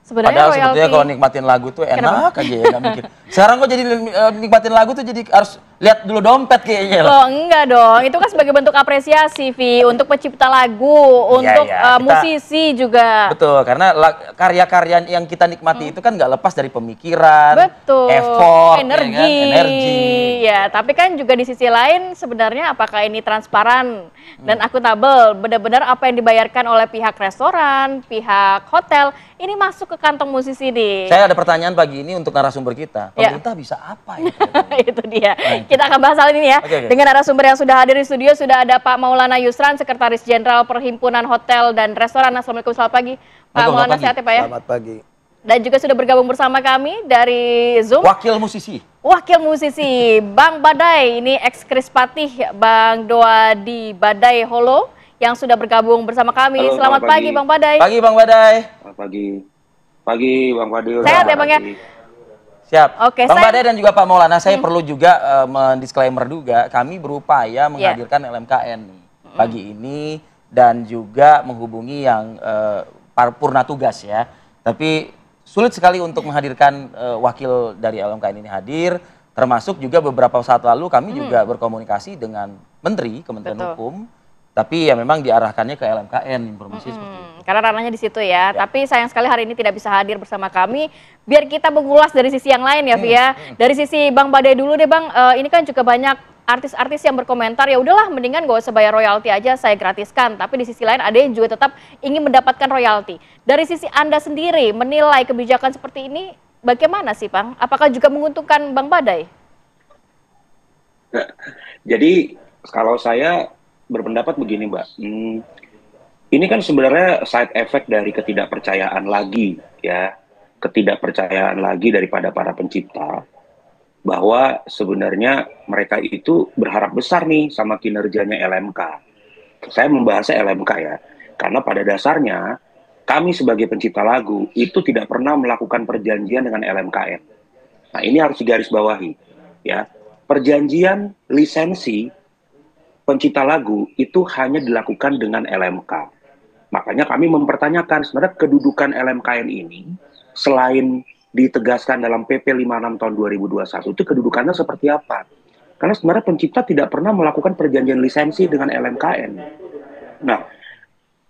Sebenarnya Padahal royalti, sebetulnya kalau nikmatin lagu tuh enak kenapa? aja ya, nggak mikir. Sekarang kok jadi nikmatin lagu tuh jadi harus lihat dulu dompet kayaknya lah. Loh enggak dong, itu kan sebagai bentuk apresiasi, Vi, untuk pencipta lagu, Iya, untuk iya, kita musisi juga. betul, karena karya-karya yang kita nikmati itu kan nggak lepas dari pemikiran, Betul, effort, ya kan, energi. energi. Ya, tapi kan juga di sisi lain sebenarnya apakah ini transparan dan akuntabel? Benar-benar apa yang dibayarkan oleh pihak restoran, pihak hotel, ini masuk ke kantong musisi nih. Saya ada pertanyaan pagi ini untuk narasumber kita. Ya. Pemerintah bisa apa ya? Itu dia. Nah, Kita akan bahas hal ini ya. Oke. Dengan narasumber yang sudah hadir di studio, sudah ada Pak Maulana Yusran, Sekretaris Jenderal Perhimpunan Hotel dan Restoran. Assalamualaikum, selamat pagi. Pak Maulana, sehat ya Pak ya? Selamat pagi. Dan juga sudah bergabung bersama kami dari Zoom, Wakil musisi. wakil musisi Bang Badai, ini ex Krispatih Bang Doa di Badai Holo, yang sudah bergabung bersama kami. Halo, Selamat selamat pagi pagi. Bang Badai. Pagi Bang Badai. Selamat pagi. Pagi Bang Fadil. Sehat ya, Selamat Bang, ya? pagi. Siap. Oke, Bang saya- Badai dan juga Pak Maulana, saya perlu juga mendisklaimer juga, kami berupaya menghadirkan LMKN nih pagi ini dan juga menghubungi yang purna tugas ya. Tapi sulit sekali untuk menghadirkan wakil dari LMKN ini hadir, termasuk juga beberapa saat lalu kami juga berkomunikasi dengan Menteri Kementerian Betul. Hukum, tapi ya memang diarahkannya ke LMKN informasi seperti itu. Karena ranahnya di situ ya. Tapi sayang sekali hari ini tidak bisa hadir bersama kami. Biar kita mengulas dari sisi yang lain ya, Vi ya. Dari sisi Bang Badai dulu deh Bang. Ini kan juga banyak artis-artis yang berkomentar, ya udahlah mendingan gak usah bayar royalti aja, saya gratiskan. Tapi di sisi lain ada yang juga tetap ingin mendapatkan royalti. Dari sisi Anda sendiri menilai kebijakan seperti ini bagaimana sih Bang? Apakah juga menguntungkan Bang Badai? Jadi kalau saya berpendapat begini Mbak, ini kan sebenarnya side effect dari ketidakpercayaan lagi ya, ketidakpercayaan lagi daripada para pencipta, bahwa sebenarnya mereka itu berharap besar nih sama kinerjanya LMK. Saya membahasnya LMK ya, karena pada dasarnya kami sebagai pencipta lagu itu tidak pernah melakukan perjanjian dengan LMKN. Nah ini harus digarisbawahi ya, perjanjian lisensi pencipta lagu itu hanya dilakukan dengan LMK. Makanya kami mempertanyakan sebenarnya kedudukan LMKN ini selain ditegaskan dalam PP 56 tahun 2021 itu kedudukannya seperti apa? Karena sebenarnya pencipta tidak pernah melakukan perjanjian lisensi dengan LMKN. Nah,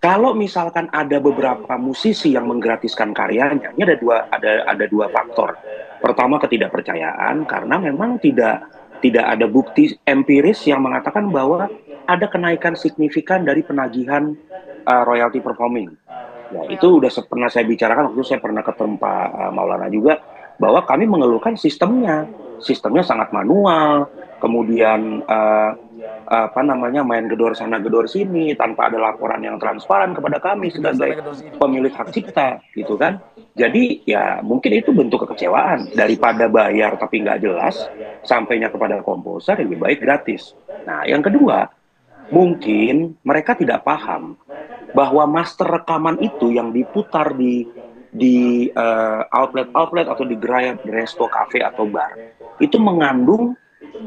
kalau misalkan ada beberapa musisi yang menggratiskan karyanya, ini ada dua faktor. Pertama ketidakpercayaan karena memang tidak ada bukti empiris yang mengatakan bahwa ada kenaikan signifikan dari penagihan royalty performing. Ya, itu udah pernah saya bicarakan waktu saya pernah ketemu Pak Maulana juga, bahwa kami mengeluhkan sistemnya sangat manual, kemudian main gedor sana gedor sini tanpa ada laporan yang transparan kepada kami sebagai pemilik hak cipta, gitu kan. Jadi ya mungkin itu bentuk kekecewaan, daripada bayar tapi nggak jelas sampainya kepada komposer, lebih baik gratis. Nah yang kedua, mungkin mereka tidak paham bahwa master rekaman itu yang diputar di outlet atau di gerai resto, cafe atau bar itu mengandung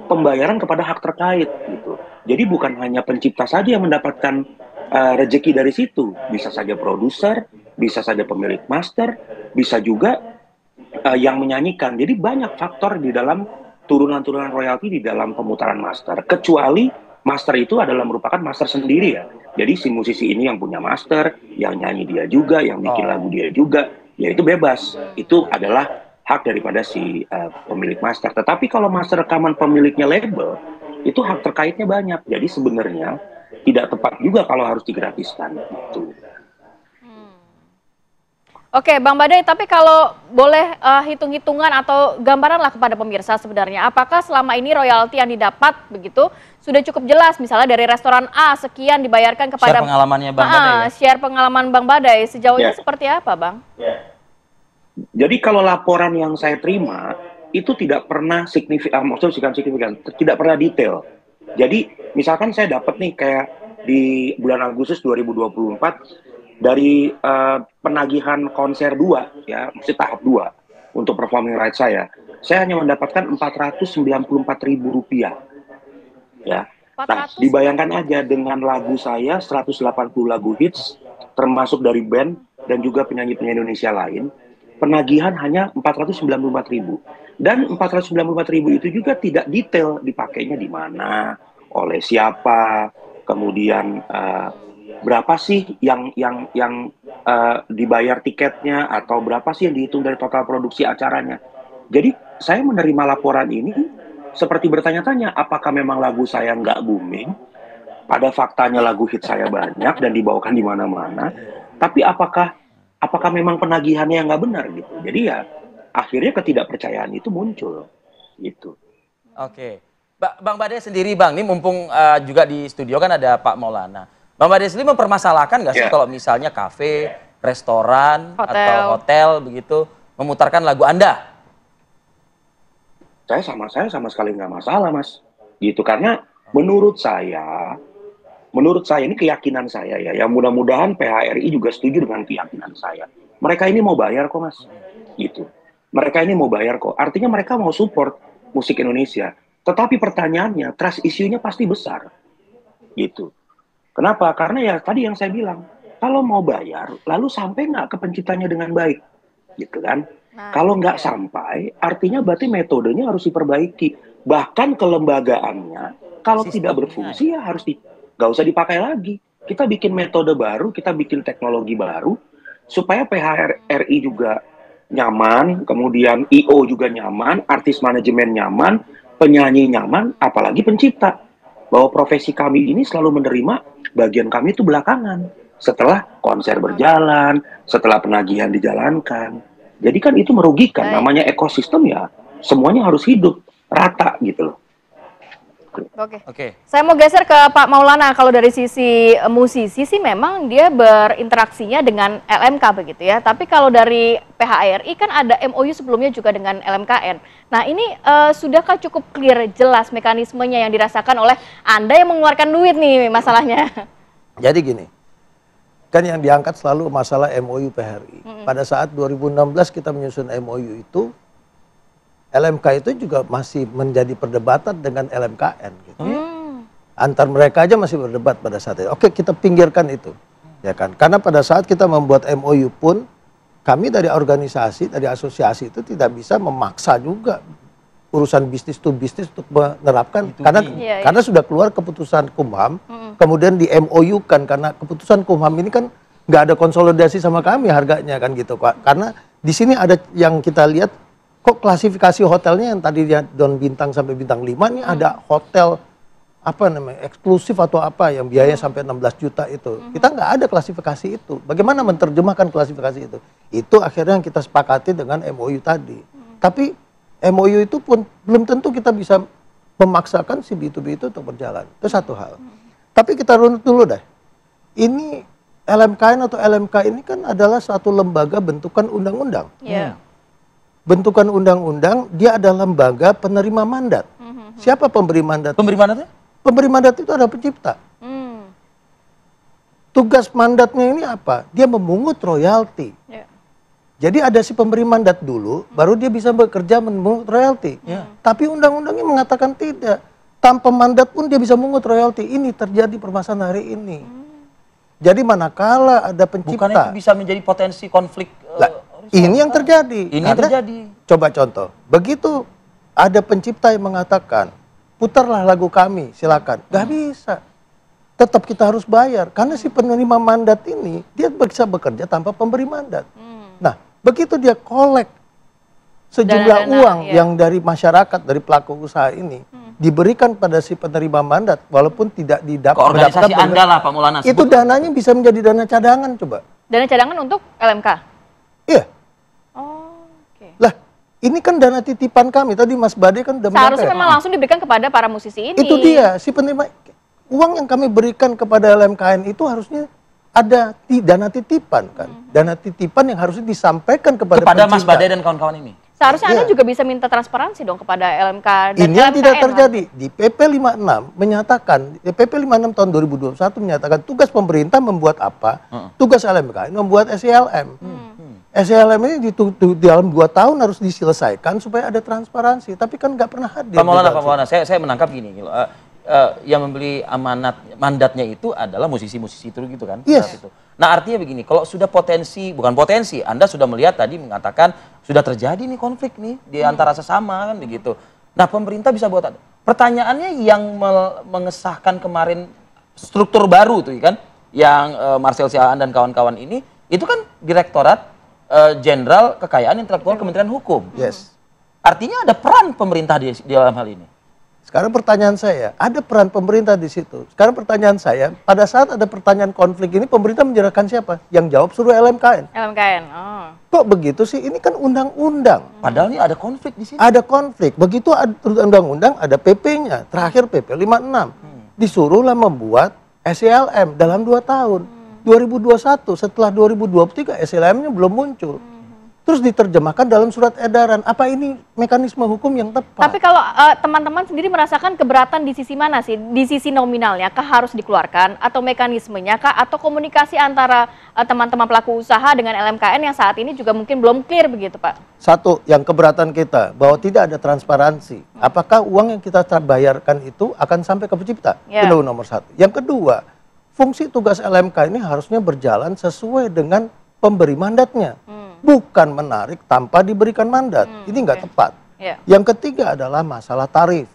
pembayaran kepada hak terkait gitu. Jadi bukan hanya pencipta saja yang mendapatkan rezeki dari situ, bisa saja produser, bisa saja pemilik master, bisa juga yang menyanyikan. Jadi banyak faktor di dalam turunan-turunan royalti di dalam pemutaran master, kecuali master itu adalah merupakan master sendiri ya. Jadi si musisi ini yang punya master, yang nyanyi dia juga, yang bikin lagu dia juga, ya itu bebas. Itu adalah hak daripada si pemilik master. Tetapi kalau master rekaman pemiliknya label, itu hak terkaitnya banyak. Jadi sebenarnya tidak tepat juga kalau harus digratiskan. Gitu. Oke, Bang Badai, tapi kalau boleh hitung-hitungan atau gambaran lah kepada pemirsa sebenarnya, apakah selama ini royalti yang didapat begitu sudah cukup jelas, misalnya dari restoran A sekian dibayarkan kepada... Share pengalamannya Bang Badai ya? Share pengalaman Bang Badai, sejauh ini seperti apa Bang? Jadi kalau laporan yang saya terima, itu tidak pernah signifikan, tidak pernah detail. Jadi misalkan saya dapat nih kayak di bulan Agustus 2024, dari penagihan konser 2 ya, mesti tahap 2 untuk performing rights saya hanya mendapatkan Rp494.000 ya. Nah, dibayangkan aja dengan lagu saya 180 lagu hits termasuk dari band dan juga penyanyi-penyanyi Indonesia lain, penagihan hanya 494.000. Dan 494.000 itu juga tidak detail dipakainya di mana, oleh siapa, kemudian berapa sih yang dibayar tiketnya, atau berapa sih yang dihitung dari total produksi acaranya. Jadi saya menerima laporan ini seperti bertanya-tanya, apakah memang lagu saya nggak booming? Pada faktanya lagu hit saya banyak dan dibawakan di mana-mana. Tapi apakah memang penagihannya nggak benar gitu? Jadi ya akhirnya ketidakpercayaan itu muncul gitu. Oke. Bang Bade sendiri Bang, ini mumpung juga di studio kan ada Pak Maulana. Bang Bade sendiri mempermasalahkan nggak sih kalau misalnya kafe, restoran, atau hotel begitu memutarkan lagu Anda? Saya sama sekali nggak masalah, Mas. Gitu, karena menurut saya ini keyakinan saya ya. Yang mudah-mudahan PHRI juga setuju dengan keyakinan saya. Mereka ini mau bayar kok, Mas. Gitu. Mereka ini mau bayar kok. Artinya mereka mau support musik Indonesia. Tetapi pertanyaannya, trust issue-nya pasti besar. Gitu. Kenapa? Karena ya tadi yang saya bilang, kalau mau bayar, lalu sampai nggak ke penciptanya dengan baik. Gitu kan? Nah, kalau nggak sampai, artinya berarti metodenya harus diperbaiki. Bahkan kelembagaannya, kalau tidak berfungsi ya harus nggak usah dipakai lagi. Kita bikin metode baru, kita bikin teknologi baru, supaya PHRI juga nyaman, kemudian IO juga nyaman, artis manajemen nyaman, penyanyi nyaman, apalagi pencipta. Bahwa profesi kami ini selalu menerima bagian kami itu belakangan. Setelah konser berjalan, setelah penagihan dijalankan. Jadi kan itu merugikan. Namanya ekosistem ya, semuanya harus hidup rata gitu loh. Oke. Saya mau geser ke Pak Maulana. Kalau dari sisi musisi sih memang dia berinteraksinya dengan LMK begitu ya. Tapi kalau dari PHRI kan ada MOU sebelumnya juga dengan LMKN. Nah ini sudahkah cukup clear, jelas mekanismenya yang dirasakan oleh Anda yang mengeluarkan duit nih masalahnya? Jadi gini, kan yang diangkat selalu masalah MOU PHRI. Pada saat 2016 kita menyusun MOU itu, LMK itu juga masih menjadi perdebatan dengan LMKN. Gitu. Antar mereka aja masih berdebat pada saat itu. Oke, kita pinggirkan itu, ya kan? Karena pada saat kita membuat MOU pun, kami dari organisasi, dari asosiasi itu tidak bisa memaksa juga urusan bisnis to bisnis untuk menerapkan. Karena sudah keluar keputusan Kumham, kemudian di MOU kan, karena keputusan Kumham ini kan nggak ada konsolidasi sama kami harganya kan gitu, Pak. Karena di sini ada yang kita lihat, kok klasifikasi hotelnya yang tadi Don Bintang sampai Bintang 5 ini ada hotel apa namanya eksklusif atau apa yang biayanya sampai 16 juta itu. Kita nggak ada klasifikasi itu. Bagaimana menerjemahkan klasifikasi itu? Itu akhirnya yang kita sepakati dengan MOU tadi. Tapi MOU itu pun belum tentu kita bisa memaksakan si B2B itu untuk berjalan. Itu satu hal. Tapi kita runut dulu deh. Ini LMKN atau LMK ini kan adalah suatu lembaga bentukan undang-undang. Bentukan undang-undang, dia adalah lembaga penerima mandat. Siapa pemberi mandat? Pemberi mandatnya? Pemberi mandat itu adalah pencipta. Tugas mandatnya ini apa? Dia memungut royalti. Jadi ada si pemberi mandat dulu, baru dia bisa bekerja memungut royalti. Tapi undang-undangnya mengatakan tidak. Tanpa mandat pun dia bisa memungut royalti. Ini terjadi permasalahan hari ini. Jadi manakala ada pencipta. Bukannya itu bisa menjadi potensi konflik. Ini yang terjadi. Ini yang terjadi. Coba contoh. Begitu ada pencipta yang mengatakan, putarlah lagu kami, silakan. Gak bisa. Tetap kita harus bayar. Karena si penerima mandat ini, dia bisa bekerja tanpa pemberi mandat. Nah, begitu dia kolek sejumlah uang yang dari masyarakat, dari pelaku usaha ini, diberikan pada si penerima mandat, walaupun tidak didapat. Ke organisasi Anda lah, Pak Maulana. Itu dananya bisa menjadi dana cadangan, coba. Dana cadangan untuk LMK? Iya. Lah, ini kan dana titipan kami. Tadi Mas Bade kan udah seharusnya memang langsung diberikan kepada para musisi ini. Itu dia, si penerima uang yang kami berikan kepada LMKN itu harusnya ada dana titipan kan. Dana titipan yang harusnya disampaikan kepada Mas Bade dan kawan-kawan ini. Seharusnya Anda juga bisa minta transparansi dong kepada LMK dan ini yang tidak terjadi. Di PP 56 menyatakan, PP 56 tahun 2021 menyatakan tugas pemerintah membuat apa? Tugas LMKN membuat SELM. SELM ini di dalam 2 tahun harus diselesaikan supaya ada transparansi, tapi kan nggak pernah hadir. Pak Maulana, saya menangkap gini, yang membeli mandatnya itu adalah musisi-musisi itu gitu kan? Yes. Itu. Nah artinya begini, kalau sudah bukan potensi, Anda sudah melihat tadi mengatakan sudah terjadi nih konflik nih di antara sesama kan begitu. Nah pemerintah bisa buat pertanyaannya yang mengesahkan kemarin struktur baru tuh kan, yang Marcel Siahaan dan kawan-kawan ini, itu kan Direktorat Jenderal Kekayaan Intelektual Kementerian Hukum. Yes. Artinya ada peran pemerintah di dalam hal ini. Sekarang pertanyaan saya, ada peran pemerintah di situ. Sekarang pertanyaan saya, pada saat ada pertanyaan konflik ini, pemerintah menyerahkan siapa? Yang jawab suruh LMKN. LMKN, oh. Kok begitu sih? Ini kan undang-undang. Padahal ini ada konflik di sini. Ada konflik. Begitu ada undang-undang, ada PP-nya. Terakhir PP 56. Disuruhlah membuat SELM dalam 2 tahun. 2021, setelah 2023, SELM-nya belum muncul. Terus diterjemahkan dalam surat edaran. Apa ini mekanisme hukum yang tepat? Tapi kalau teman-teman sendiri merasakan keberatan di sisi mana sih? Di sisi nominalnya kah harus dikeluarkan? Atau mekanismenya kah? Atau komunikasi antara teman-teman pelaku usaha dengan LMKN yang saat ini juga mungkin belum clear begitu Pak? Satu, yang keberatan kita, bahwa tidak ada transparansi. Apakah uang yang kita bayarkan itu akan sampai ke pencipta? Itu nomor 1. Yang kedua, fungsi tugas LMK ini harusnya berjalan sesuai dengan pemberi mandatnya. Bukan menarik tanpa diberikan mandat. Ini nggak tepat. Yang ketiga adalah masalah tarif.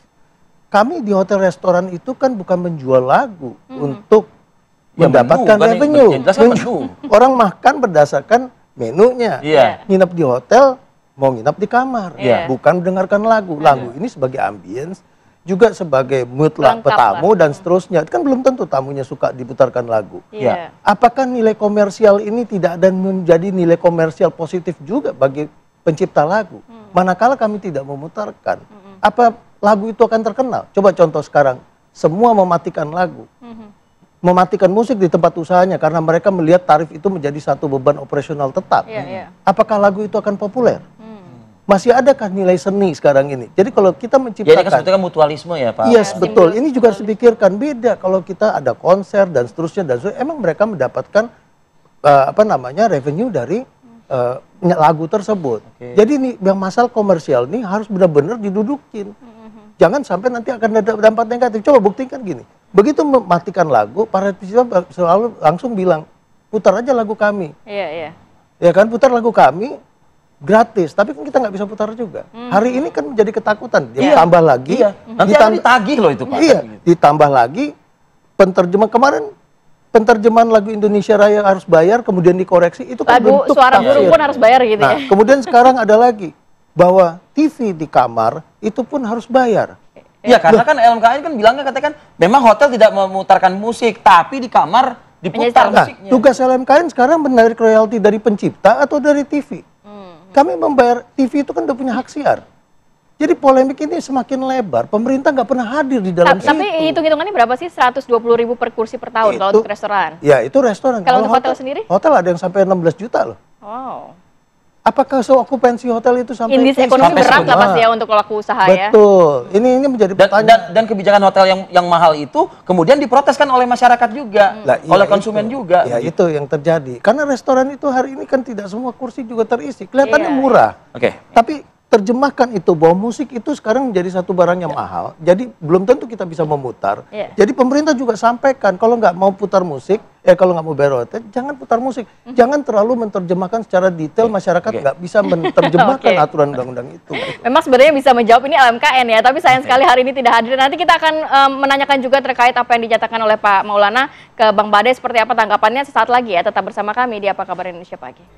Kami di hotel restoran itu kan bukan menjual lagu untuk mendapatkan revenue. Orang makan berdasarkan menunya. Nginep di hotel, mau nginep di kamar. Bukan mendengarkan lagu. Lagu ini sebagai ambience, juga sebagai mood lah petamu dan seterusnya. Kan belum tentu tamunya suka diputarkan lagu. Apakah nilai komersial ini tidak dan menjadi nilai komersial positif juga bagi pencipta lagu? Manakala kami tidak memutarkan, apa lagu itu akan terkenal? Coba contoh sekarang, semua mematikan lagu. Mematikan musik di tempat usahanya karena mereka melihat tarif itu menjadi satu beban operasional tetap. Apakah lagu itu akan populer? Masih adakah nilai seni sekarang ini? Jadi kalau kita menciptakan... Jadi kan sebetulnya mutualisme ya Pak? Yes, betul. Ini juga harus dipikirkan. Beda kalau kita ada konser dan seterusnya. Emang mereka mendapatkan revenue dari lagu tersebut. Jadi ini yang masalah komersial ini harus benar-benar didudukin. Jangan sampai nanti akan ada dampak negatif. Coba buktikan gini. Begitu mematikan lagu, para partisipasi selalu langsung bilang, putar aja lagu kami. Ya kan, putar lagu kami, gratis, tapi kan kita nggak bisa putar juga. Hari ini kan menjadi ketakutan. Ditambah lagi, nanti akan ditagih loh itu Pak. Ditambah lagi penterjemahan lagu Indonesia Raya harus bayar, kemudian dikoreksi. Itu kan lagu bentuk suara tafsir. burung pun harus bayar gitu ya. Kemudian sekarang ada lagi bahwa TV di kamar itu pun harus bayar. Iya, karena kan LMKN kan bilangnya katakan memang hotel tidak memutarkan musik, tapi di kamar diputar musiknya. Tugas LMKN sekarang menarik royalti dari pencipta atau dari TV. Kami membayar, TV itu kan udah punya hak siar. Jadi polemik ini semakin lebar. Pemerintah nggak pernah hadir di dalam situ. Tapi hitung-hitungannya berapa sih? 120.000 per kursi per tahun kalau untuk restoran? Ya itu restoran. Kalau untuk hotel sendiri? Hotel ada yang sampai 16 juta loh. Wow. Apakah okupansi hotel itu sampai... Indeks ekonomi berat lah pasti ya untuk pelaku usaha ya. Betul. Ini menjadi pertanyaan. Dan kebijakan hotel yang mahal itu kemudian diproteskan oleh masyarakat juga. Oleh konsumen juga. Ya itu yang terjadi. Karena restoran itu hari ini kan tidak semua kursi juga terisi. Kelihatannya murah. Tapi terjemahkan itu bahwa musik itu sekarang menjadi satu barang yang mahal. Jadi belum tentu kita bisa memutar. Jadi pemerintah juga sampaikan kalau nggak mau putar musik, kalau nggak mau bayar hotel, jangan putar musik. Jangan terlalu menerjemahkan secara detail, masyarakat nggak bisa menerjemahkan aturan undang-undang itu. Memang sebenarnya bisa menjawab ini LMKN ya, tapi sayang sekali hari ini tidak hadir. Nanti kita akan menanyakan juga terkait apa yang dinyatakan oleh Pak Maulana ke Bang Bade, seperti apa tanggapannya sesaat lagi ya. Tetap bersama kami di Apa Kabar Indonesia Pagi.